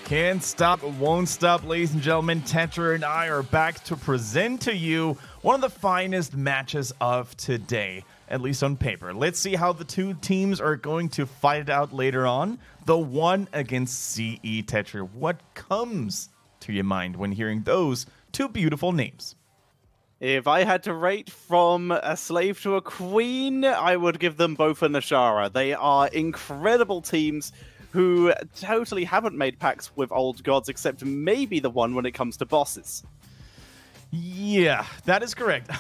Can't stop, won't stop, ladies and gentlemen. Tetra and I are back to present to you one of the finest matches of today, at least on paper. Let's see how the two teams are going to fight it out later on. TheOne against CE. Tetra, what comes to your mind when hearing those two beautiful names? If I had to rate from a slave to a queen, I would give them both a Nashara. They are incredible teams who totally haven't made pacts with old gods, except maybe the one when it comes to bosses. Yeah, that is correct.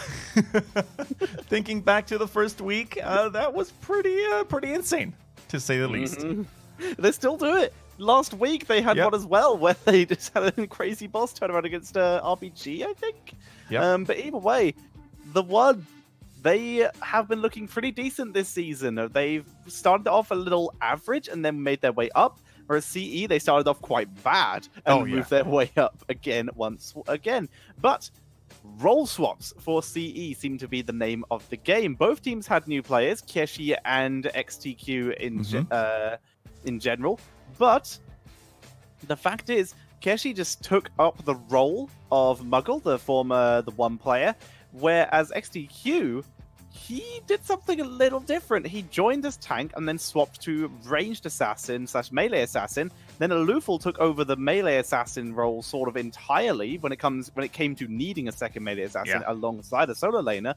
Thinking back to the first week, that was pretty insane, to say the least. They still do it. Last week they had one as well, where they just had a crazy boss turnaround against RPG, I think. Yep. But either way, TheOne, they have been looking pretty decent this season. They've started off a little average and then made their way up. Whereas CE, they started off quite bad and moved their way up once again. But role swaps for CE seem to be the name of the game. Both teams had new players, Keshi and XTQ in general. But the fact is, Keshi just took up the role of Muggle, the former TheOne player, whereas XTQ, he did something a little different. He joined as tank and then swapped to ranged assassin / melee assassin. Then Alufal took over the melee assassin role sort of entirely when it came to needing a second melee assassin alongside a solo laner.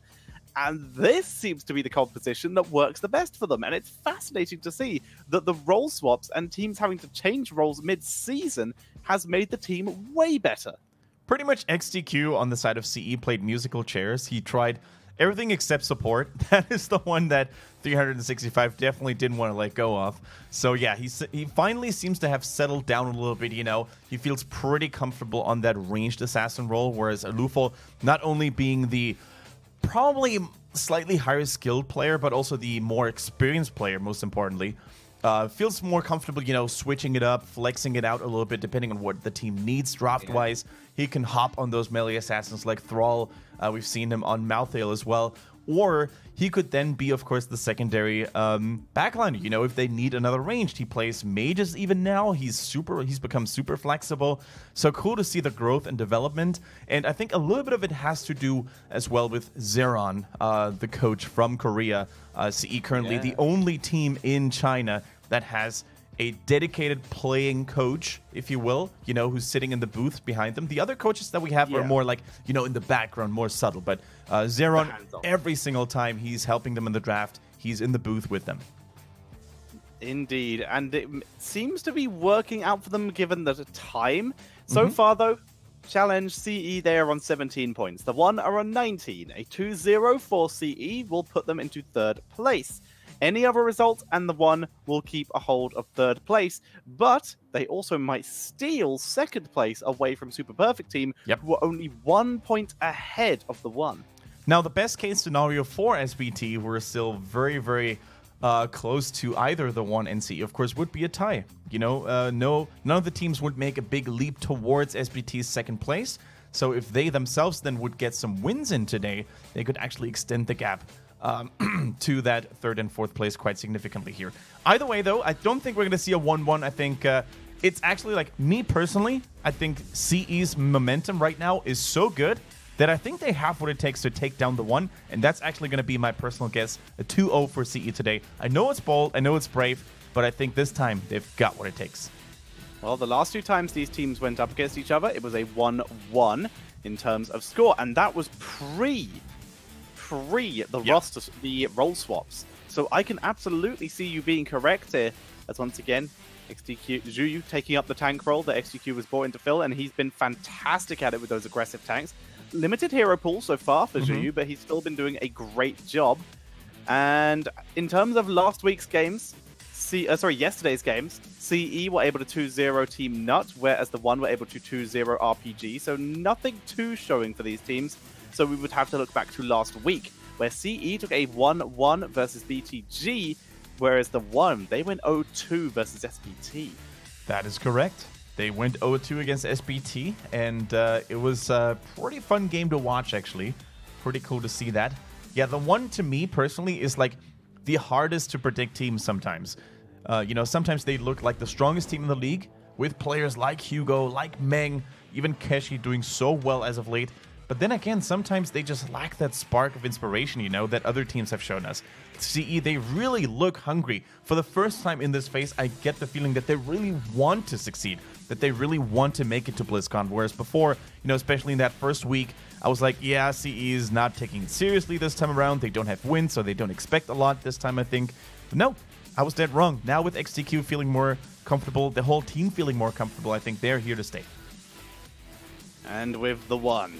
And this seems to be the composition that works the best for them. And it's fascinating to see that the role swaps and teams having to change roles mid-season has made the team way better. Pretty much XTQ on the side of CE played musical chairs. He tried everything except support. That is the one that 365 definitely didn't want to let go of. So yeah, he finally seems to have settled down a little bit, you know. He feels pretty comfortable on that ranged assassin role, whereas Alufal, not only being the probably slightly higher skilled player, but also the more experienced player, most importantly, feels more comfortable, you know, switching it up, flexing it out a little bit, depending on what the team needs draft-wise. He can hop on those melee assassins like Thrall. We've seen him on Malthael as well. Or he could then be, of course, the secondary backliner. You know, if they need another ranged, he plays mages even now. He's become super flexible. So cool to see the growth and development. And I think a little bit of it has to do as well with Zeron, the coach from Korea. CE currently the only team in China that has a dedicated playing coach, if you will, you know, who's sitting in the booth behind them. The other coaches that we have are more like, you know, in the background, more subtle. But Zeron, every single time he's helping them in the draft, he's in the booth with them. Indeed. And it seems to be working out for them given the time. So far, though, Challenge CE, they are on 17 points. TheOne are on 19. A 2-0 for CE will put them into third place. Any other result, and TheOne will keep a hold of third place, but they also might steal second place away from Super Perfect Team, who are only 1 point ahead of TheOne. Now, the best case scenario for SBT, we're still very, very close to either TheOne and CE, of course, would be a tie. You know, none of the teams would make a big leap towards SBT's second place. So if they themselves then would get some wins in today, they could actually extend the gap to that third and fourth place quite significantly here. Either way, though, I don't think we're going to see a 1-1. I think it's actually, like, me personally, I think CE's momentum right now is so good that I think they have what it takes to take down TheOne, and that's actually going to be my personal guess, a 2-0 for CE today. I know it's bold, I know it's brave, but I think this time they've got what it takes. Well, the last two times these teams went up against each other, it was a 1-1 in terms of score, and that was pre the role swaps. So I can absolutely see you being correct here, as once again, XTQ Zhuyu taking up the tank role that XTQ was brought in to fill, and he's been fantastic at it with those aggressive tanks. Limited hero pool so far for Zhuyu, but he's still been doing a great job. And in terms of last week's games, yesterday's games, CE were able to 2-0 Team Nut, whereas TheOne were able to 2-0 RPG. So nothing too showing for these teams. So we would have to look back to last week, where CE took a 1-1 versus BTG, whereas TheOne, they went 0-2 versus SBT. That is correct. They went 0-2 against SBT, and it was a pretty fun game to watch, actually. Pretty cool to see that. Yeah, TheOne, to me, personally, is like the hardest to predict team sometimes. You know, sometimes they look like the strongest team in the league, with players like Hugo, like Meng, even Keshi doing so well as of late. But then again, sometimes they just lack that spark of inspiration, you know, that other teams have shown us. CE, they really look hungry. For the first time in this phase, I get the feeling that they really want to succeed, that they really want to make it to BlizzCon. Whereas before, you know, especially in that first week, I was like, yeah, CE is not taking it seriously this time around. They don't have wins, so they don't expect a lot this time, I think. But no, I was dead wrong. Now with XTQ feeling more comfortable, the whole team feeling more comfortable, I think they're here to stay. And with TheOne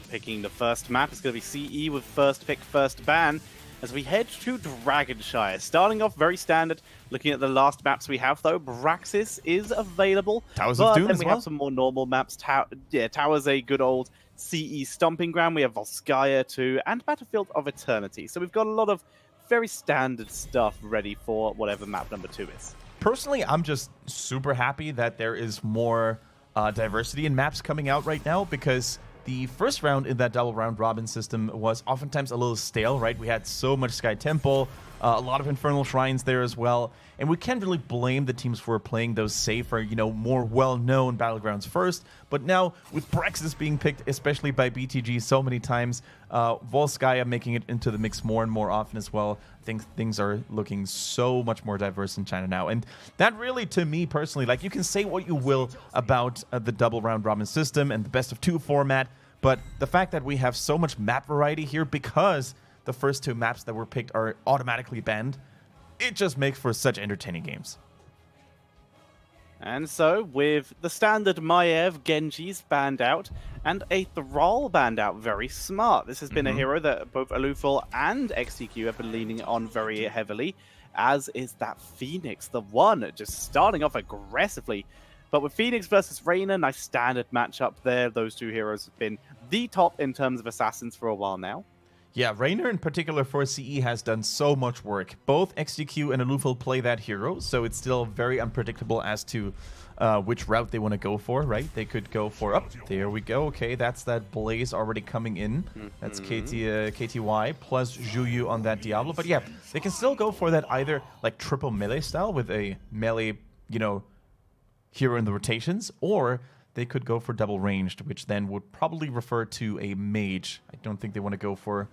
picking the first map, it's going to be CE with first pick, first ban, as we head to Dragonshire. Starting off very standard. Looking at the last maps we have, though, Braxis is available. Towers of Doom then as we well. have some more normal maps. Tower's a good old CE stomping ground. We have Volskaya too, and Battlefield of Eternity. So we've got a lot of very standard stuff ready for whatever map number 2 is. Personally, I'm just super happy that there is more diversity in maps coming out right now, because the first round in that double round robin system was oftentimes a little stale, right? We had so much Sky Temple, a lot of Infernal Shrines there as well, and we can't really blame the teams for playing those safer, you know, more well-known battlegrounds first. But now, with Braxis being picked, especially by BTG so many times, Volskaya making it into the mix more and more often as well, I think things are looking so much more diverse in China now. And that really, to me personally, like, you can say what you will about the double round robin system and the best of 2 format, but the fact that we have so much map variety here because the first 2 maps that were picked are automatically banned, it just makes for such entertaining games. And so, with the standard Maiev, Genji's banned out, and a Thrall banned out, very smart. This has been a hero that both Alufal and XTQ have been leaning on very heavily, as is that Phoenix, TheOne, just starting off aggressively. But with Phoenix versus Reyna, nice standard matchup there. Those 2 heroes have been the top in terms of assassins for a while now. Yeah, Reyna in particular for CE has done so much work. Both XTQ and Alufal play that hero, so it's still very unpredictable as to which route they want to go for, right? They could go for, oh, there we go. Okay, that's that Blaze already coming in. That's KTY plus Juyu on that Diablo. But yeah, they can still go for that either like triple melee style with a melee, you know, hero in the rotations, or they could go for double ranged, which then would probably refer to a mage. I don't think they want to go for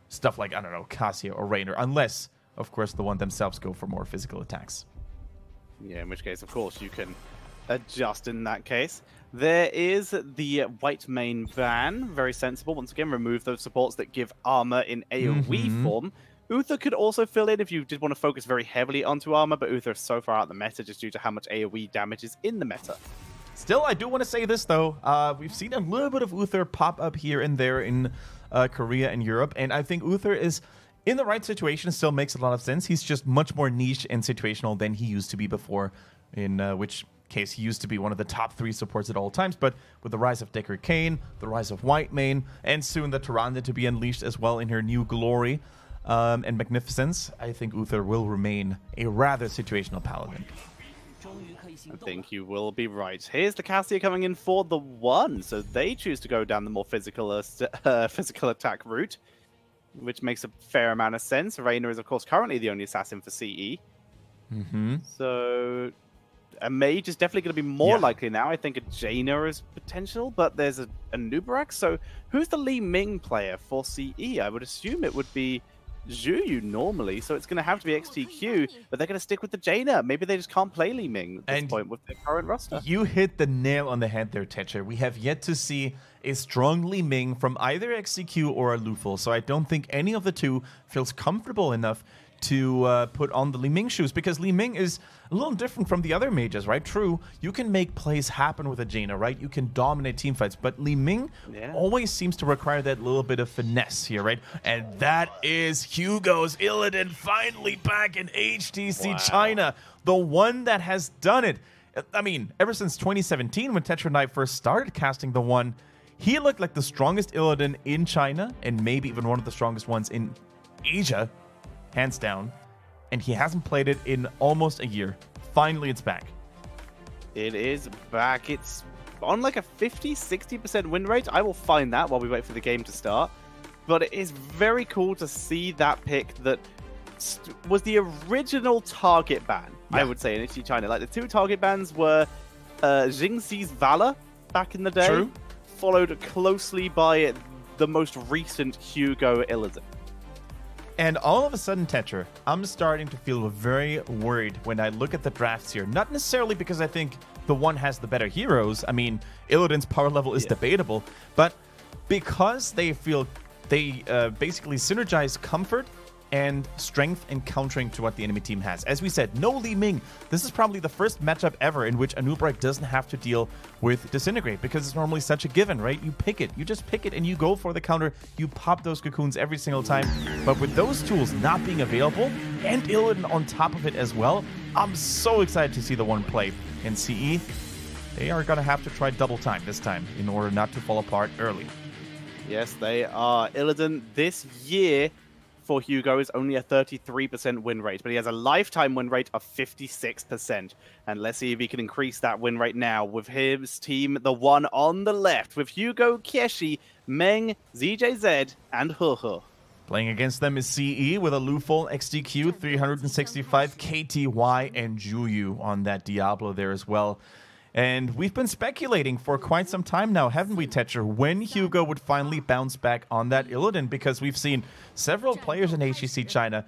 stuff like, I don't know, Cassia or Raynor, unless, of course, TheOne themselves go for more physical attacks. Yeah, in which case, of course, you can adjust in that case. There is the white main ban, very sensible. Once again, remove those supports that give armor in AoE form. Uther could also fill in if you did want to focus very heavily onto armor, but Uther is so far out of the meta just due to how much AoE damage is in the meta. Still, I do want to say this, though. We've seen a little bit of Uther pop up here and there in Korea and Europe, and I think Uther is in the right situation. Still makes a lot of sense. He's just much more niche and situational than he used to be before, in which case he used to be one of the top 3 supports at all times. But with the rise of Deckard Cain, the rise of Whitemane, and soon the Tyrande to be unleashed as well in her new glory and magnificence, I think Uther will remain a rather situational paladin. I think you will be right. Here's the Cassia coming in for TheOne, so they choose to go down the more physical attack route, which makes a fair amount of sense. Reyna is, of course, currently the only assassin for CE. So a mage is definitely going to be more likely now. I think a Jaina is potential, but there's a Nubarak. So who's the Li Ming player for CE? I would assume it would be Juyu normally, so it's going to have to be XTQ, but they're going to stick with the Jaina. Maybe they just can't play Li Ming at this point with their current roster. You hit the nail on the head there, Tetcher. We have yet to see a strong Li Ming from either XTQ or Alufal, so I don't think any of the 2 feels comfortable enough to put on the Li Ming shoes, because Li Ming is a little different from the other mages, right? True, you can make plays happen with a Jaina, right? You can dominate teamfights, but Li Ming always seems to require that little bit of finesse here, right? And that is Hugo's Illidan finally back in HGC China, the one that has done it. I mean, ever since 2017 when Tetra Knight first started casting TheOne, he looked like the strongest Illidan in China, and maybe even one of the strongest ones in Asia, hands down, and he hasn't played it in almost a year. Finally, it's back. It is back. It's on like a 50-60% win rate. I will find that while we wait for the game to start. But it is very cool to see that pick that was the original target ban, I would say, in HGC China. Like, the two target bans were Jingxi's Valor back in the day, True. followed closely by the most recent Hugo Illidan. And all of a sudden, Tetra, I'm starting to feel very worried when I look at the drafts here. Not necessarily because I think TheOne has the better heroes. I mean, Illidan's power level is debatable, but because they feel they basically synergize comfort and strength in countering to what the enemy team has. As we said, no Li Ming. This is probably the first matchup ever in which a Noobrite doesn't have to deal with Disintegrate, because it's normally such a given, right? You pick it. You just pick it and you go for the counter. You pop those cocoons every single time. But with those tools not being available, and Illidan on top of it as well, I'm so excited to see TheOne play in CE. They are going to have to try double time this time in order not to fall apart early. Yes, they are. Illidan this year for Hugo is only a 33% win rate, but he has a lifetime win rate of 56%. And let's see if he can increase that win rate now with his team, TheOne on the left, with Hugo, Kieshi, Meng, ZJZ, and Huhu. Playing against them is CE with a Lufol, XDQ, 365, KTY, and Juyu on that Diablo there as well. And we've been speculating for quite some time now, haven't we, Tetcher, when Hugo would finally bounce back on that Illidan, because we've seen several players in HGC China,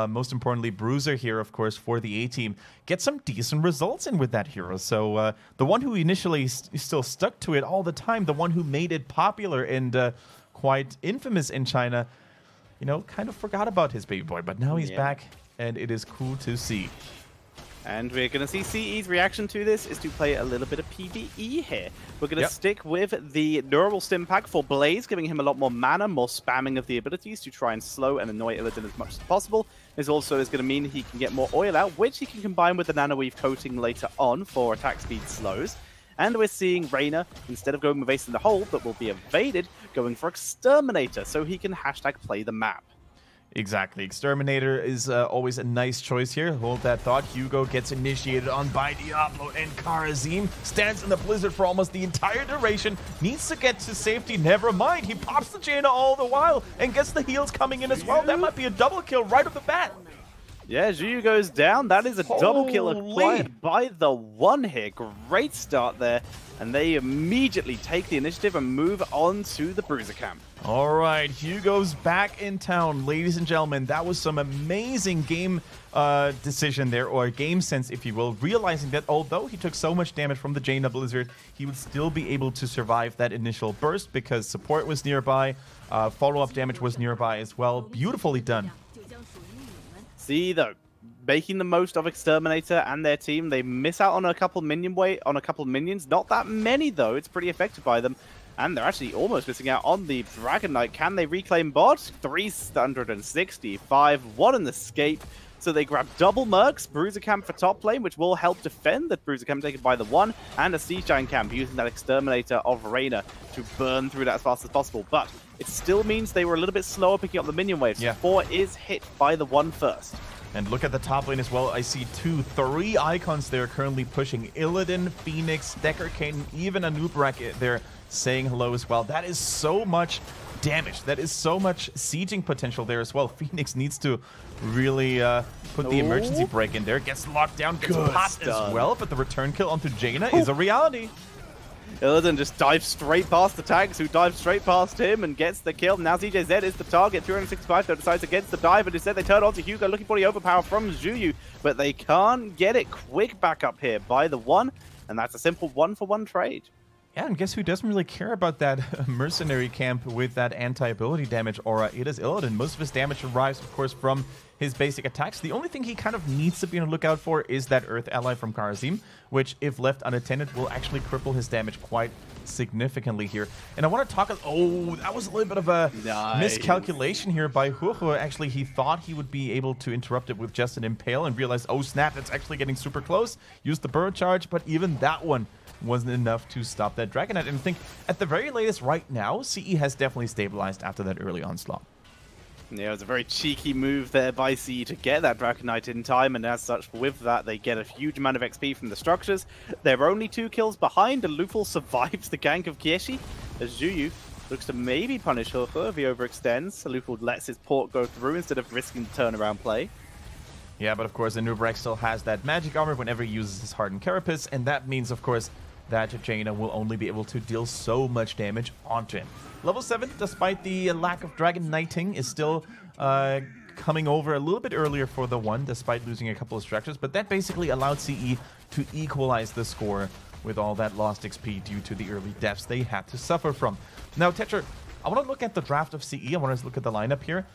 most importantly Bruiser here, of course, for the A-team, get some decent results in with that hero. So the one who initially still stuck to it all the time, the one who made it popular and quite infamous in China, you know, kind of forgot about his baby boy, but now he's back, and it is cool to see. And we're going to see CE's reaction to this is to play a little bit of PvE here. We're going to stick with the Neural Stim Pack for Blaze, giving him a lot more mana, more spamming of the abilities to try and slow and annoy Illidan as much as possible. This also is going to mean he can get more oil out, which he can combine with the Nanoweave coating later on for attack speed slows. And we're seeing Reyna, instead of going with Ace in the Hole, but will be evaded, going for Exterminator, so he can hashtag play the map. Exactly. Exterminator is always a nice choice here. Hold that thought. Hugo gets initiated on by Diablo, and Karazim stands in the blizzard for almost the entire duration. Needs to get to safety. Never mind. He pops the Jaina all the while and gets the heals coming in as well. That might be a double kill right off the bat. Yeah, Juyu goes down. That is a double kill acquired by TheOne here. Great start there. And they immediately take the initiative and move on to the Bruiser camp. All right, Hugo's back in town, ladies and gentlemen. That was some amazing game decision there, or game sense, if you will, realizing that although he took so much damage from the Jaina Blizzard, he would still be able to survive that initial burst because support was nearby, follow-up damage was nearby as well. Beautifully done. See, though, making the most of Exterminator and their team. They miss out on a couple minions. Not that many, though. It's pretty effective by them. And they're actually almost missing out on the Dragon Knight. Can they reclaim bot? 365. What an escape. So they grab double Mercs, Bruiser Camp for top lane, which will help defend that Bruiser Camp taken by TheOne, and a Siege Giant Camp using that Exterminator of Reyna to burn through that as fast as possible. But it still means they were a little bit slower picking up the minion waves. Yeah. 4 is hit by TheOne first. And look at the top lane as well. I see 3 icons there currently pushing. Illidan, Phoenix, Decker Kane, even a Noobrite there saying hello as well. That is so much damage. That is so much sieging potential there as well. Phoenix needs to really put the emergency break in there. Gets locked down, gets popped as well, but the return kill onto Jaina is a reality. Illidan just dives straight past the tags, who dives straight past him and gets the kill. Now ZJZ is the target. 365 though decides against the dive, and instead they turn on to Hugo looking for the overpower from Juyu, but they can't get it. Quick backup here by TheOne, and that's a simple 1-for-1 trade. Yeah, and guess who doesn't really care about that mercenary camp with that anti-ability damage aura? It is Illidan. Most of his damage arrives, of course, from his basic attacks. The only thing he kind of needs to be on the lookout for is that Earth ally from Karazim, which, if left unattended, will actually cripple his damage quite significantly here. And I want to talk... Oh, that was a little bit of a miscalculation here by Huhu. Actually, he thought he would be able to interrupt it with just an Impale and realized, oh snap, it's actually getting super close. Used the Burrow Charge, but even that one wasn't enough to stop that Dragon Knight. And I think at the very latest right now, CE has definitely stabilized after that early onslaught. Yeah, it was a very cheeky move there by CE to get that Dragon Knight in time, and as such, with that, they get a huge amount of XP from the structures. They're only 2 kills behind, and Lufol survives the gank of Kieshi, as Juyu Looks to maybe punish Hooker if he overextends. Luful lets his port go through instead of risking the turnaround play. Yeah, but of course, Anub'arak still has that magic armor whenever he uses his Hardened Carapace, and that means, of course, that Jaina will only be able to deal so much damage onto him. Level 7, despite the lack of Dragon Knighting, is still coming over a little bit earlier for the one, despite losing a couple of structures, but that basically allowed CE to equalize the score with all that lost XP due to the early deaths they had to suffer from. Now, Tetra, I want to look at the draft of CE. I want to look at the lineup here.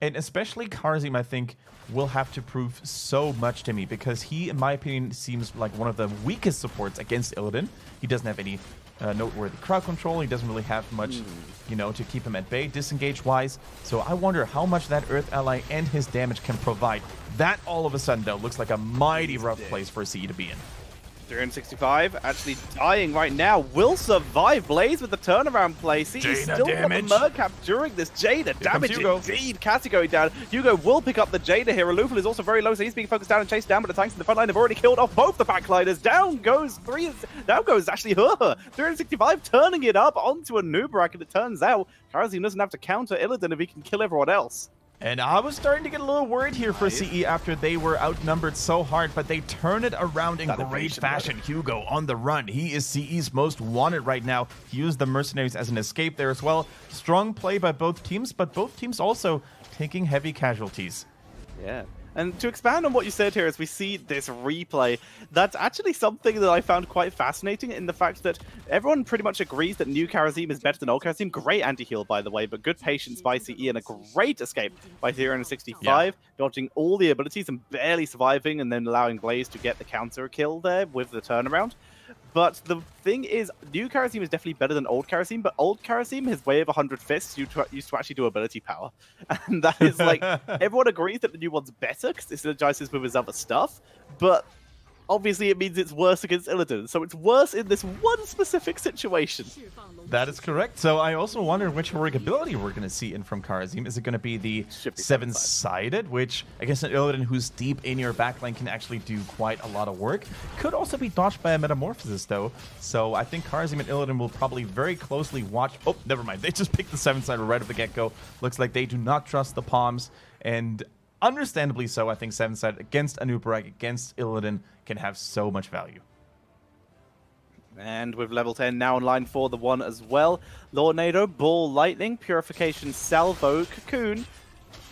And especially Kharazim, I think, will have to prove so much to me because he, in my opinion, seems like one of the weakest supports against Illidan. He doesn't have any noteworthy crowd control. He doesn't really have much, you know, to keep him at bay, disengage-wise. So I wonder how much that Earth Ally and his damage can provide. That, all of a sudden, though, looks like a mighty rough place for CE to be in. 365 actually dying right now. Will survive. Blaze with the turnaround play. See, he's still got the Murkap during this. Jaina damage indeed. Cassie going down. Hugo will pick up the Jaina here. Alufal is also very low, so he's being focused down and chased down, but the tanks in the front line have already killed off both the backliners. Down goes actually her. 365 turning it up onto Anub'arak, and it turns out Kharazim doesn't have to counter Illidan if he can kill everyone else. And I was starting to get a little worried here for CE after they were outnumbered so hard, but they turn it around in great fashion. Hugo on the run. He is CE's most wanted right now. He used the mercenaries as an escape there as well. Strong play by both teams, but both teams also taking heavy casualties. Yeah. And to expand on what you said here, as we see this replay, that's actually something that I found quite fascinating in the fact that everyone pretty much agrees that new Kharazim is better than old Kharazim. Great anti-heal, by the way, but good patience by CE and a great escape by 365, dodging all the abilities and barely surviving and then allowing Blaze to get the counter kill there with the turnaround. But the thing is, new Kharazim is definitely better than old Kharazim, but old Kharazim, his way of 100 fists, used to actually do ability power. And that is like, everyone agrees that the new one's better because it synergizes with his other stuff, but obviously it means it's worse against Illidan, so it's worse in this one specific situation. That is correct. So I also wonder which heroic ability we're going to see in from Kharazim. Is it going to be the seven-sided, which I guess an Illidan who's deep in your backline can actually do quite a lot of work. Could also be dodged by a Metamorphosis, though. So I think Kharazim and Illidan will probably very closely watch... Oh, never mind. They just picked the seven-sided right at the get-go. Looks like they do not trust the Palms, and understandably so. I think seven-sided against Anub'arak, against Illidan, can have so much value. And with level 10 now online for the one as well. Lornado, Ball, Lightning, Purification, Salvo, Cocoon.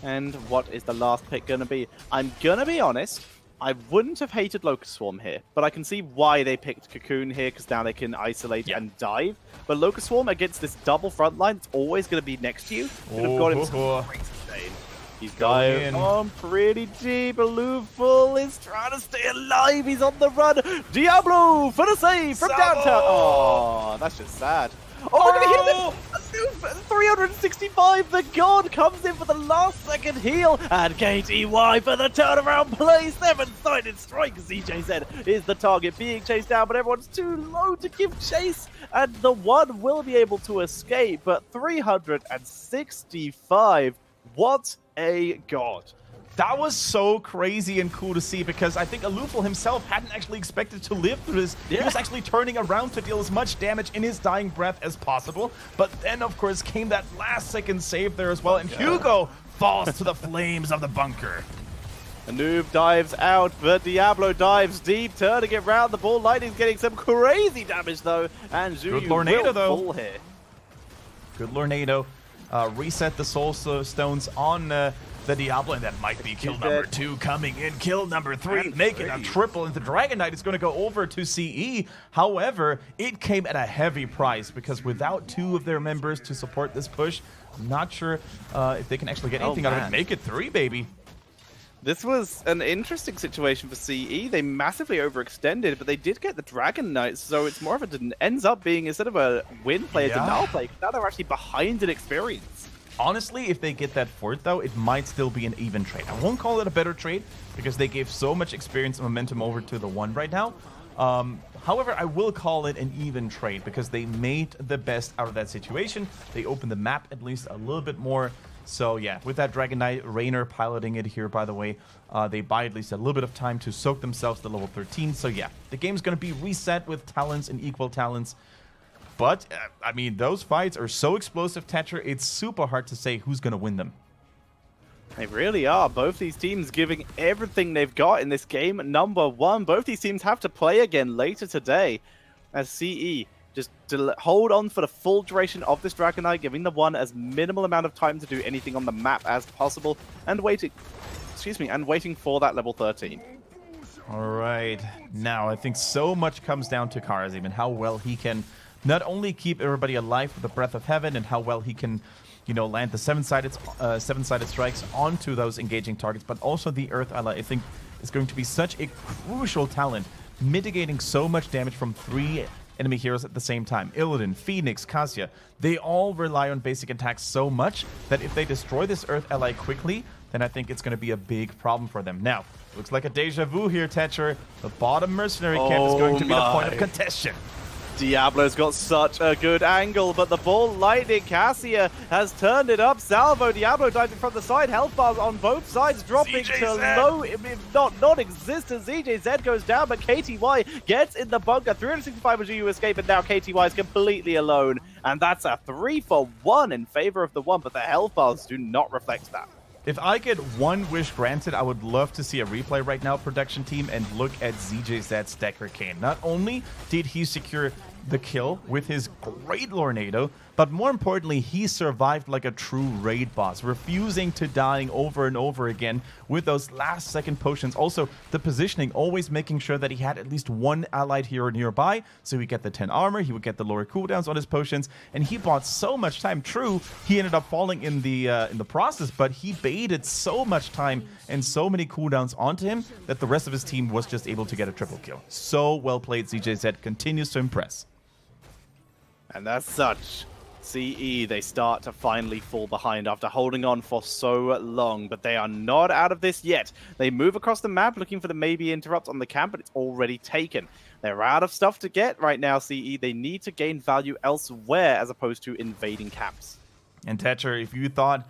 And what is the last pick going to be? I'm going to be honest, I wouldn't have hated Locust Swarm here, but I can see why they picked Cocoon here, because now they can isolate and dive. But Locust Swarm against this double front line, it's always going to be next to you. Could have got him some great sustain. He's diving on pretty deep. Luful is trying to stay alive. He's on the run. Diablo for the save from downtown. Oh, that's just sad. Oh, we're going to hit this. 365. The God comes in for the last second heal. And KTY for the turnaround play. Seven-sided strike, as EJ said, is the target being chased down. But everyone's too low to give chase. And the one will be able to escape. But 365. What a god. That was so crazy and cool to see, because I think Alufal himself hadn't actually expected to live through this. He was actually turning around to deal as much damage in his dying breath as possible. But then, of course, came that last-second save there as well, and Hugo falls to the flames of the bunker. Anub dives out, but Diablo dives deep, turning it round. The Ball Lightning's getting some crazy damage, though, and Zhuyu will fall here. Good Lornado. Reset the Soul Stones on the Diablo, and that might be kill number 2 coming in. Kill number 3, making a triple, and the Dragon Knight is going to go over to CE. However, it came at a heavy price, because without 2 of their members to support this push, I'm not sure if they can actually get anything out of it. Make it 3, baby. This was an interesting situation for CE. They massively overextended, but they did get the Dragon Knight, so it's more of a... ends up being, instead of a win play, a denial play. Now they're actually behind in experience. Honestly, if they get that fort, though, it might still be an even trade. I won't call it a better trade, because they gave so much experience and momentum over to the one right now. However, I will call it an even trade, because they made the best out of that situation. They opened the map at least a little bit more. So yeah, with that Dragon Knight, Raynor piloting it here, by the way, they buy at least a little bit of time to soak themselves to level 13. So yeah, the game's going to be reset with talents and equal talents. But, I mean, those fights are so explosive, Tetcher, it's super hard to say who's going to win them. They really are. Both these teams giving everything they've got in this game. Number one, both these teams have to play again later today as CE just hold on for the full duration of this Dragon Knight, giving the one as minimal amount of time to do anything on the map as possible, and waiting for that level 13. All right. Now, I think so much comes down to Karazim and how well he can not only keep everybody alive with the Breath of Heaven and how well he can, you know, land the seven-sided strikes onto those engaging targets, but also the Earth Ally, I think, is going to be such a crucial talent, mitigating so much damage from 3 enemy heroes at the same time. Illidan, Phoenix, Cassia, they all rely on basic attacks so much that if they destroy this Earth Ally quickly, then I think it's going to be a big problem for them. Now, looks like a deja vu here, Tetcher. The bottom mercenary camp is going to be the point of contention. Diablo's got such a good angle, but the ball lightning Cassia has turned it up. Salvo, Diablo diving from the side. Health bars on both sides dropping to low, if not non-existent. ZJZ goes down, but KTY gets in the bunker. 365 was GU escape, and now KTY is completely alone. And that's a 3-for-1 in favor of the one, but the health bars do not reflect that. If I get one wish granted, I would love to see a replay right now, production team, and look at ZJZ's Decker Kane. Not only did he secure the kill with his great Lornado, but more importantly, he survived like a true raid boss, refusing to dying over and over again with those last-second potions. Also, the positioning, always making sure that he had at least one allied hero nearby, so he get the 10 armor, he would get the lower cooldowns on his potions, and he bought so much time. True, he ended up falling in the process, but he baited so much time and so many cooldowns onto him that the rest of his team was just able to get a triple kill. So well played, ZJZ continues to impress. And as such, CE, they start to finally fall behind after holding on for so long, but they are not out of this yet. They move across the map looking for the maybe interrupt on the camp, but it's already taken. They're out of stuff to get right now, CE. They need to gain value elsewhere as opposed to invading camps. And Tetcher, if you thought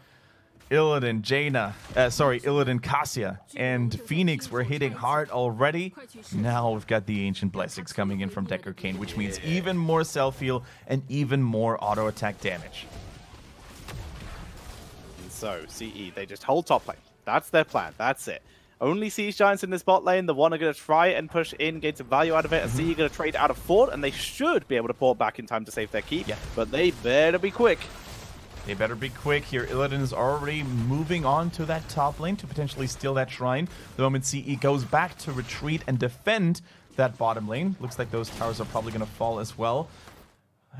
Illidan, Illidan, Cassia, and Phoenix were hitting hard already, now we've got the Ancient Blessings coming in from Decker Kane, which means even more self-heal and even more auto-attack damage. And so, CE, they just hold top lane. That's their plan. That's it. Only Siege Giants in this bot lane. The one are going to try and push in, get some value out of it. And CE going to trade out of Fort, and they should be able to port back in time to save their keep. Yeah. But they better be quick. They better be quick here. Illidan is already moving on to that top lane to potentially steal that shrine. The moment CE goes back to retreat and defend that bottom lane. Looks like those towers are probably going to fall as well.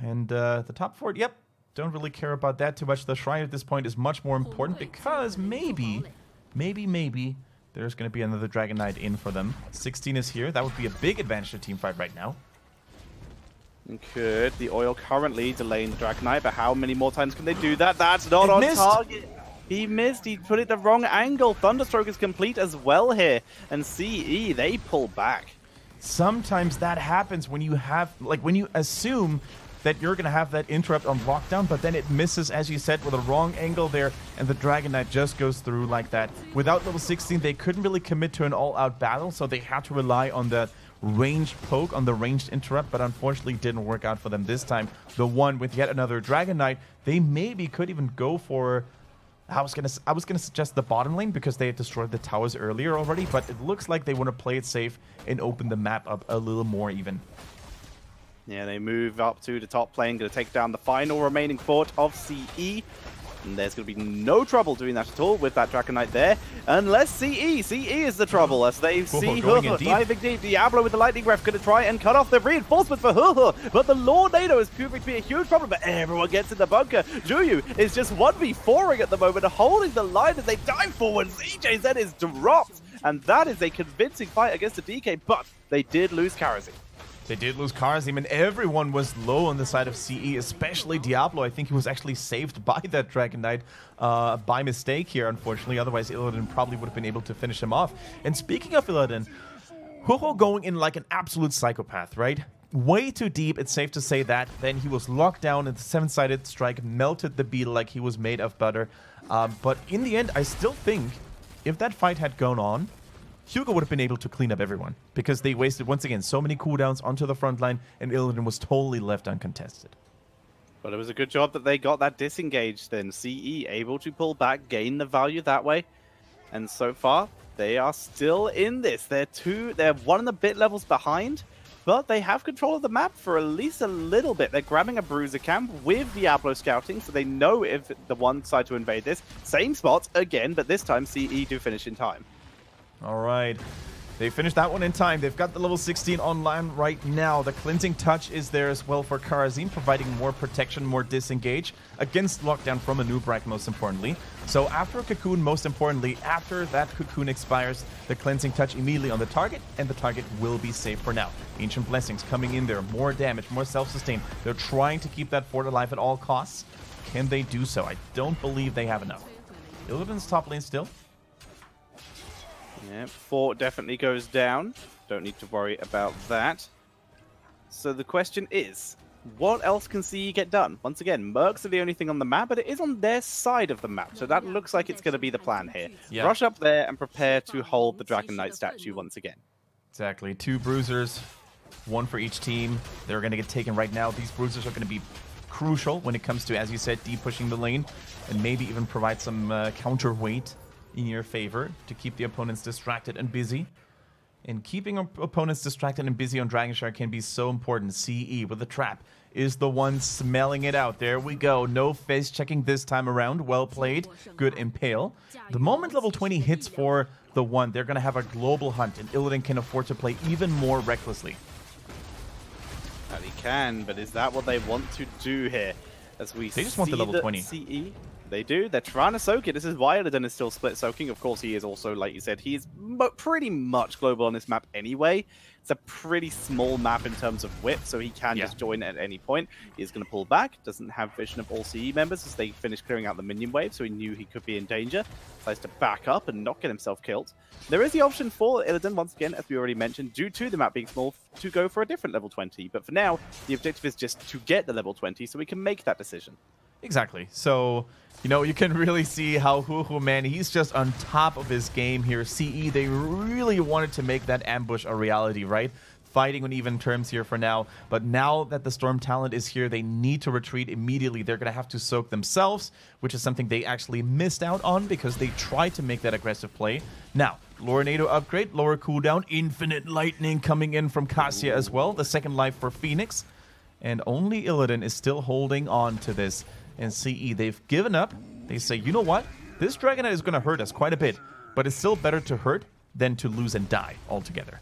And the top fort, yep, don't really care about that too much. The shrine at this point is much more important because maybe there's going to be another Dragon Knight in for them. 16 is here. That would be a big advantage to teamfight right now. Could the oil currently delaying the Dragon Knight, but how many more times can they do that? That's not on target. He missed. He put it the wrong angle. Thunderstroke is complete as well here. And CE, they pull back. Sometimes that happens when you have, like, when you assume that you're going to have that interrupt on lockdown, but then it misses, as you said, with a wrong angle there, and the Dragon Knight just goes through like that. Without level 16, they couldn't really commit to an all-out battle, so they had to rely on the ranged poke, on the ranged interrupt, but unfortunately didn't work out for them this time. The one with yet another Dragon Knight, they maybe could even go for... I was gonna suggest the bottom lane because they had destroyed the towers earlier already, but it looks like they want to play it safe and open the map up a little more even. Yeah, they move up to the top lane, going to take down the final remaining fort of CE. And there's going to be no trouble doing that at all with that Dragon Knight there. Unless CE. CE is the trouble as they see diving deep. Diablo with the lightning breath going to try and cut off the reinforcement for but the Lornado is proving to be a huge problem, but everyone gets in the bunker. Juyu is just 1v4ing at the moment, holding the line as they dive forward. ZJZ is dropped, and that is a convincing fight against the DK, but they did lose Karazim. They did lose Karazim, and everyone was low on the side of CE, especially Diablo. I think he was actually saved by that Dragon Knight by mistake here, unfortunately. Otherwise, Illidan probably would have been able to finish him off. And speaking of Illidan, Hugo going in like an absolute psychopath, right? Way too deep, it's safe to say that. Then he was locked down, and the seven-sided strike melted the beetle like he was made of butter. But in the end, I still think if that fight had gone on, Hugo would have been able to clean up everyone because they wasted, once again, so many cooldowns onto the front line, and Illidan was totally left uncontested. But it was a good job that they got that disengage then. CE able to pull back, gain the value that way. And so far, they are still in this. They're 1 and a bit levels behind, but they have control of the map for at least a little bit. They're grabbing a bruiser camp with Diablo scouting, so they know if the one side to invade this. Same spot again, but this time CE do finish in time. All right. They finished that one in time. They've got the level 16 online right now. The Cleansing Touch is there as well for Karazim, providing more protection, more disengage against lockdown from a Noob, most importantly. So after a Cocoon, most importantly, after that Cocoon expires, the Cleansing Touch immediately on the target, and the target will be safe for now. Ancient Blessings coming in there, more damage, more self-sustain. They're trying to keep that fort alive at all costs. Can they do so? I don't believe they have enough. Illidan's top lane still. Yeah, fort definitely goes down. Don't need to worry about that. So the question is, what else can CE get done? Once again, Mercs are the only thing on the map, but it is on their side of the map. So that looks like it's going to be the plan here. Yeah. Rush up there and prepare to hold the Dragon Knight statue once again. Exactly. 2 bruisers, 1 for each team. They're going to get taken right now. These bruisers are going to be crucial when it comes to, as you said, de-pushing the lane and maybe even provide some counterweight in your favor to keep the opponents distracted and busy. And keeping opponents distracted and busy on Dragon Shard can be so important. CE with the trap is the one smelling it out. There we go. No face checking this time around. Well played. Good impale. The moment level 20 hits for the one, they're going to have a global hunt, and Illidan can afford to play even more recklessly. Well, he can, but is that what they want to do here? As we they just want the level 20. CE. They do. They're trying to soak it. This is why Illidan is still split soaking. Of course, he is also, like you said, he is pretty much global on this map anyway. It's a pretty small map in terms of width, so he can just join at any point. He's going to pull back. Doesn't have vision of all CE members as they finish clearing out the minion wave, so he knew he could be in danger. Decides to back up and not get himself killed. There is the option for Illidan, once again, as we already mentioned, due to the map being small, to go for a different level 20. But for now, the objective is just to get the level 20, so we can make that decision. Exactly. So, you know, you can really see how Huhu, man, he's just on top of his game here. CE, they really wanted to make that ambush a reality, right? Fighting on even terms here for now. But now that the Storm talent is here, they need to retreat immediately. They're going to have to soak themselves, which is something they actually missed out on because they tried to make that aggressive play. Now, Lorenado upgrade, lower cooldown, infinite lightning coming in from Cassia as well. The second life for Phoenix. And only Illidan is still holding on to this. And CE, they've given up. They say, you know what? This Dragon Knight is going to hurt us quite a bit, but it's still better to hurt than to lose and die altogether.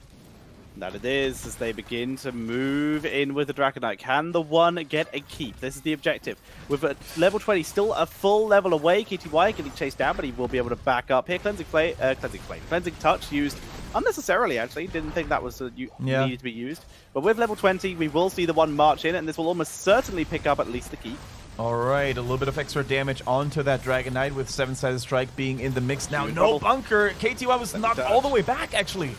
That it is, as they begin to move in with the Dragon Knight. Can the one get a keep? This is the objective. With a level 20 still a full level away, KTY getting chased down, but he will be able to back up here. Cleansing Touch used unnecessarily, actually. Didn't think that was needed to be used. But with level 20, we will see the one march in, and this will almost certainly pick up at least the keep. All right, a little bit of extra damage onto that Dragon Knight with 7-sided strike being in the mix now. No bunker. KTY was knocked all the way back, actually.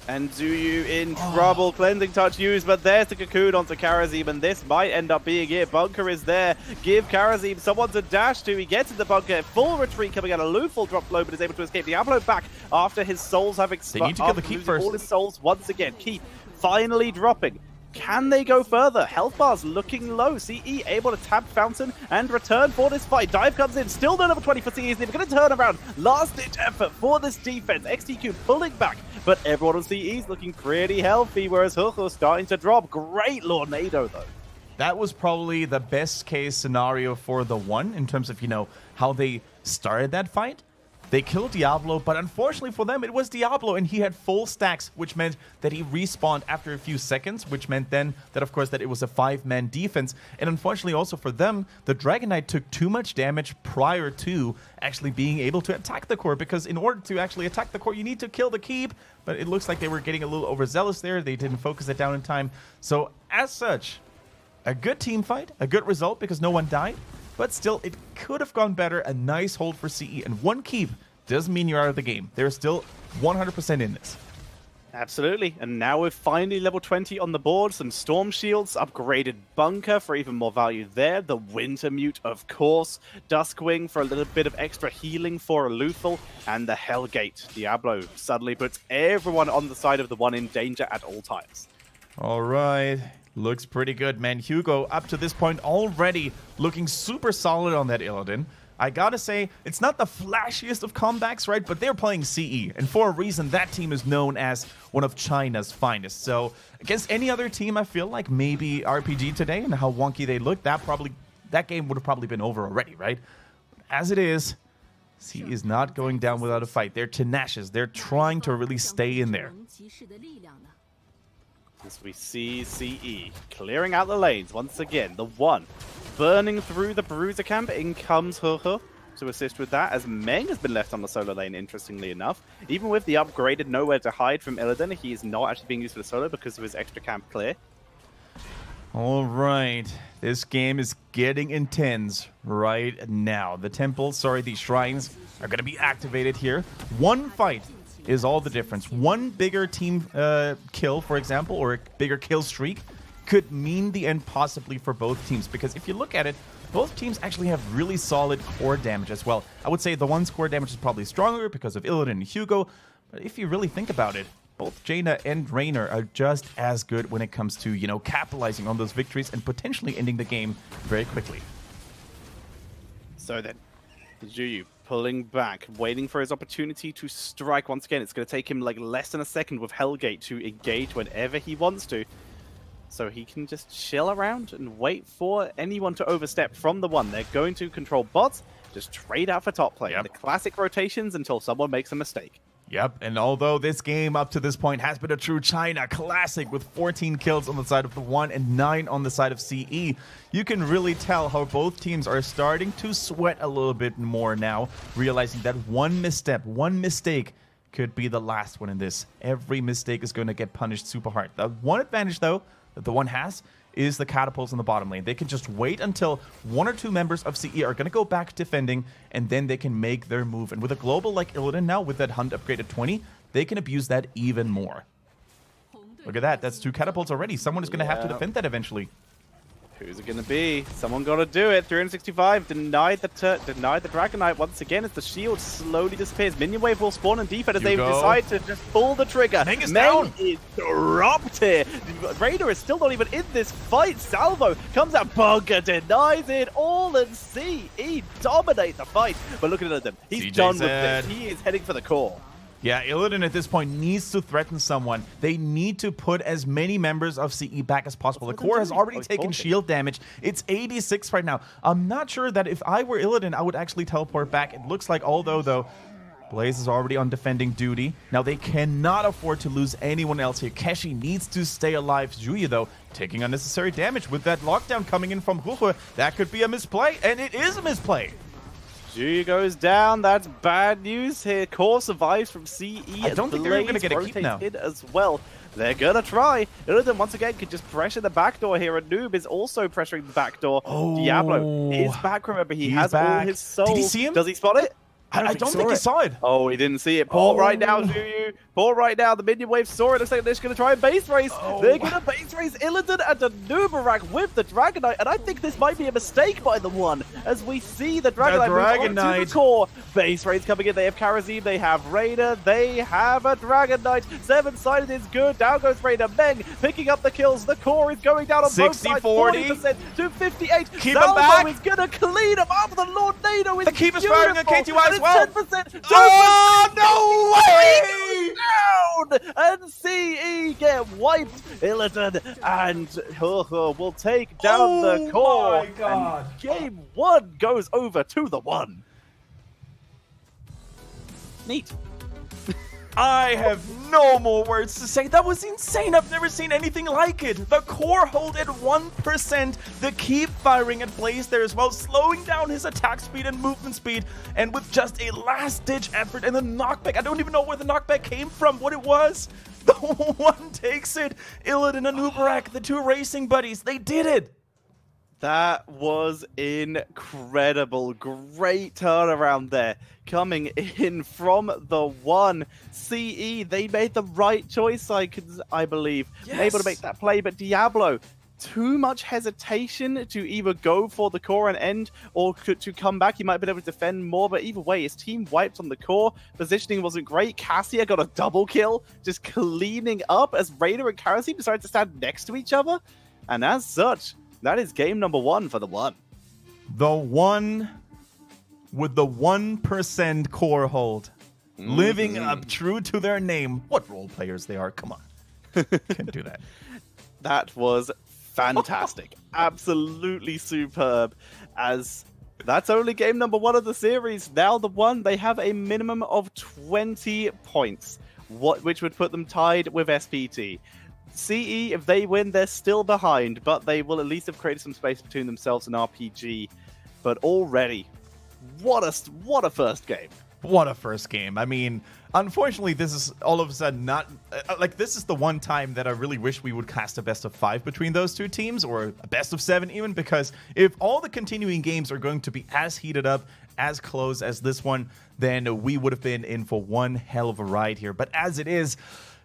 And Zuyu in trouble. Cleansing Touch used, but there's the Cocoon onto Karazim, and this might end up being it. Bunker is there. Give Karazim someone to dash to. He gets in the bunker. Full retreat coming out. A Luful drop low, but is able to escape. Diablo back after his souls have expired. They need to kill the keep first. All his souls once again. Keep finally dropping. Can they go further? Health bars looking low. CE able to tap Fountain and return for this fight. Dive comes in. Still no level 20 for CE. They're going to turn around. Last ditch effort for this defense. XTQ pulling back. But everyone on CE is looking pretty healthy, whereas Hucho's starting to drop. Great Lornado, though. That was probably the best case scenario for the one in terms of, you know, how they started that fight. They killed Diablo, but unfortunately for them, it was Diablo, and he had full stacks, which meant that he respawned after a few seconds, which meant then that, of course, that it was a 5-man defense. And unfortunately also for them, the Dragon Knight took too much damage prior to actually being able to attack the core, because in order to actually attack the core, you need to kill the keep. But it looks like they were getting a little overzealous there. They didn't focus it down in time. So as such, a good team fight, a good result because no one died. But still, it could have gone better. A nice hold for CE, and one keep doesn't mean you're out of the game. They're still 100% in this. Absolutely, and now we're finally level 20 on the board, some Storm Shields, upgraded Bunker for even more value there, the Winter Mute, of course, Duskwing for a little bit of extra healing for Lethal, and the Hellgate. Diablo suddenly puts everyone on the side of the one in danger at all times. All right, looks pretty good, man. Hugo, up to this point, already looking super solid on that Illidan. I gotta say, it's not the flashiest of comebacks, right? But they're playing CE, and for a reason, that team is known as one of China's finest. So against any other team, I feel like maybe RPG today and how wonky they look, that game would have probably been over already, right? As it is, CE is not going down without a fight. They're tenacious. They're trying to really stay in there. As we see CE clearing out the lanes once again, the one burning through the Bruiser camp. In comes He to assist with that, as Meng has been left on the solo lane, interestingly enough. Even with the upgraded Nowhere to Hide from Illidan, he is not actually being used for the solo because of his extra camp clear. All right, this game is getting intense right now. The temples, these shrines are going to be activated here. One fight is all the difference. One bigger team kill, for example, or a bigger kill streak could mean the end possibly for both teams. Because if you look at it, both teams actually have really solid core damage as well. I would say the one's core damage is probably stronger because of Illidan and Hugo. But if you really think about it, both Jaina and Raynor are just as good when it comes to, capitalizing on those victories and potentially ending the game very quickly. So then, Juyu pulling back, waiting for his opportunity to strike once again. It's going to take him like less than a second with Hellgate to engage whenever he wants to. So he can just chill around and wait for anyone to overstep from the one. They're going to control bots, just trade out for top lane. Yep. The classic rotations until someone makes a mistake. Yep, and although this game up to this point has been a true China classic with 14 kills on the side of the one and 9 on the side of CE, you can really tell how both teams are starting to sweat a little bit more now, realizing that one misstep, one mistake could be the last one in this. Every mistake is going to get punished super hard. The one advantage, though, that the one has is the catapults in the bottom lane. They can just wait until 1 or 2 members of CE are going to go back defending, and then they can make their move. And with a global like Illidan now, with that Hunt upgraded 20, they can abuse that even more. Look at that. That's 2 catapults already. Someone is going to have to defend that eventually. Who's it going to be? Someone got to do it. 365 denied the Dragon Knight once again as the shield slowly disappears. Minion wave will spawn and defend as they decide to just pull the trigger. Meng is down. is dropped here. Raynor is still not even in this fight. Salvo comes out. Bunker denies it all, and CE dominate the fight. But look at them. He's done with this. He is heading for the core. Yeah, Illidan at this point needs to threaten someone. They need to put as many members of CE back as possible. The core has already taken shield damage. It's 86 right now. I'm not sure that if I were Illidan, I would actually teleport back. It looks like, although, though, Blaze is already on defending duty. Now, they cannot afford to lose anyone else here. Keshi needs to stay alive. Juyu, though, taking unnecessary damage with that lockdown coming in from Huhe. That could be a misplay, and it is a misplay. Juyu goes down. That's bad news here. Core survives from CE. I don't think they're even going to get a keep now. As well. They're going to try. Illidan once again can just pressure the back door here. And Noob is also pressuring the back door. Oh, Diablo is back. Remember, he has back. all his soul. Did he see him? Does he spot it? I don't think he saw it. Oh, he didn't see it. Paul right now, Juyu. Paul right now. The minion wave saw it. Looks like they're just going to try and base race. They're going to base race Illidan and the Nubarak with the Dragon Knight. And I think this might be a mistake by the one. As we see the Dragon Knight move on to the core. Base race coming in. They have Karazim. They have Raynor. They have a Dragon Knight. 7-sided is good. Down goes Raynor. Meng picking up the kills. The core is going down on both sides. 40% to 58. Keep him back. Is going to clean him up. The Lord Nado is the keep is firing on KTY as well. 10%. Oh, no way! Down! And CE get wiped. Illidan and Huhe will take down the core. My God. And game 1 goes over to the one. Neat. I have no more words to say. That was insane. I've never seen anything like it. The core hold at 1%. The keep firing at Blaze there as well, slowing down his attack speed and movement speed. And with just a last-ditch effort and the knockback, I don't even know where the knockback came from, what it was. The one takes it. Illidan and Nubarak, the 2 racing buddies, they did it. That was incredible. Great turnaround there. Coming in from TheOne CE. They made the right choice, I believe. Yes. Able to make that play, but Diablo, too much hesitation to either go for the core and end or to come back. He might have been able to defend more, but either way, his team wiped on the core. Positioning wasn't great. Cassia got a double kill, just cleaning up as Raider and Karasi decided to stand next to each other. And as such, that is game number 1 for TheOne. TheOne with the 1% core hold. Living up true to their name. What role players they are. Come on. Can't do that. That was fantastic. Absolutely superb. As that's only game number 1 of the series. Now TheOne, they have a minimum of 20 points, which would put them tied with SPT. CE, if they win, they're still behind, but they will at least have created some space between themselves and RPG. But already, what a first game. What a first game. I mean, unfortunately, this is all of a sudden not... like, this is the one time that I really wish we would cast a best of 5 between those two teams, or a best of 7 even, because if all the continuing games are going to be as heated up, as close as this one, then we would have been in for one hell of a ride here. But as it is,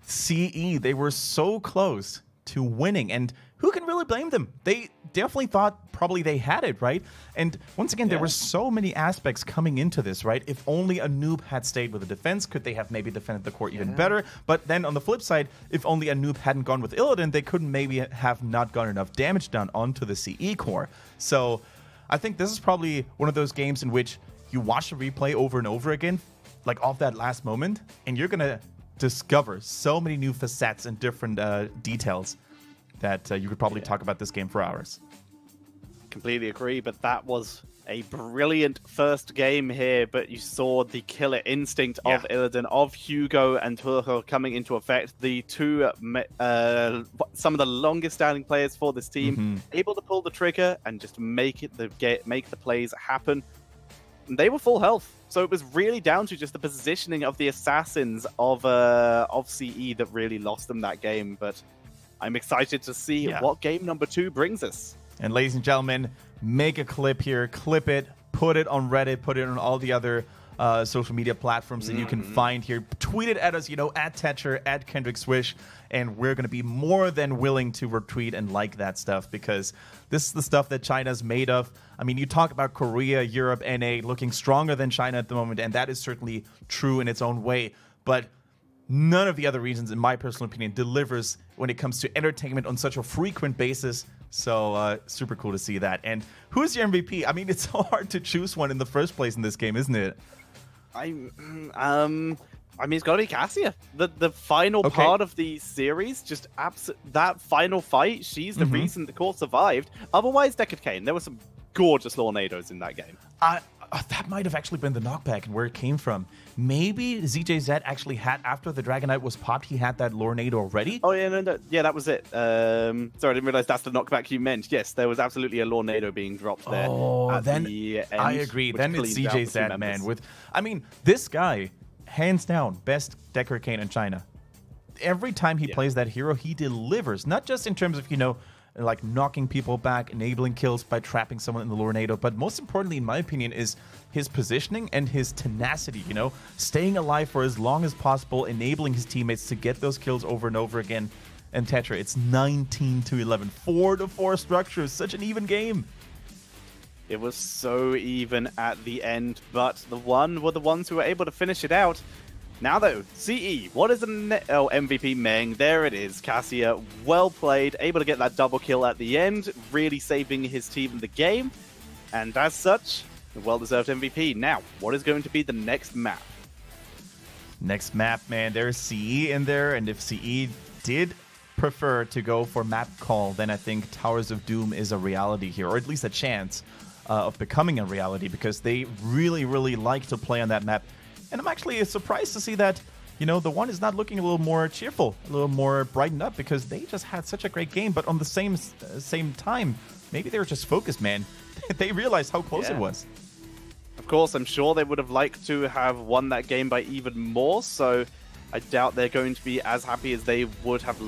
CE, they were so close to winning, and who can really blame them? They definitely thought probably they had it, right? And once again, there were so many aspects coming into this, right? If only a noob had stayed with the defense, could they have maybe defended the core even better? But then on the flip side, if only a noob hadn't gone with Illidan, they couldn't maybe have not gotten enough damage done onto the CE core. So I think this is probably one of those games in which you watch the replay over and over again, like off that last moment, and you're gonna discover so many new facets and different details that you could probably talk about this game for hours. Completely agree, but that was a brilliant first game here, but you saw the killer instinct of Illidan, of Hugo and Turco coming into effect. The two, some of the longest standing players for this team, able to pull the trigger and just make the plays happen. And they were full health, so it was really down to just the positioning of the assassins of CE that really lost them that game. But I'm excited to see what game number 2 brings us. And ladies and gentlemen, make a clip here, clip it, put it on Reddit, put it on all the other social media platforms that you can find here. Tweet it at us, you know, at Tetcher, at Kendrick Swish, and we're going to be more than willing to retweet and like that stuff, because this is the stuff that China's made of. I mean, you talk about Korea, Europe, NA looking stronger than China at the moment, and that is certainly true in its own way, but none of the other regions, in my personal opinion, delivers when it comes to entertainment on such a frequent basis. So super cool to see that. And who's your MVP? I mean, it's so hard to choose one in the first place in this game, isn't it? I mean, it's got to be Cassia. The final part of the series, just that final fight, she's the reason the core survived. Otherwise, Deckard Cain. There were some gorgeous Lornados in that game. That might have actually been the knockback and where it came from. Maybe ZJZ actually had, after the Dragonite was popped, he had that Lornado already? Oh, yeah, no, yeah, that was it. Sorry, I didn't realize that's the knockback you meant. Yes, there was absolutely a Lornado being dropped there. Oh, then the end, I agree. Then it's ZJZ, man. I mean, this guy, hands down, best Deckard Cain in China. Every time he plays that hero, he delivers. Not just in terms of, you know, like knocking people back, enabling kills by trapping someone in the Lornado, but most importantly, in my opinion, is his positioning and his tenacity, you know, staying alive for as long as possible, enabling his teammates to get those kills over and over again. And Tetra, it's 19-11, 4-4 structure, such an even game. It was so even at the end, but TheOne were the ones who were able to finish it out. Now though, CE, what is the MVP Meng? There it is, Cassia, well played, able to get that double kill at the end, really saving his team in the game, and as such, a well-deserved MVP. Now, what is going to be the next map? Next map, man, there's CE in there, and if CE did prefer to go for map call, then I think Towers of Doom is a reality here, or at least a chance of becoming a reality, because they really, really like to play on that map. And I'm actually surprised to see that, you know, TheOne is not looking a little more cheerful, a little more brightened up, because they just had such a great game. But on the same time, maybe they were just focused, man. They realized how close it was. Of course, I'm sure they would have liked to have won that game by even more. So I doubt they're going to be as happy as they would have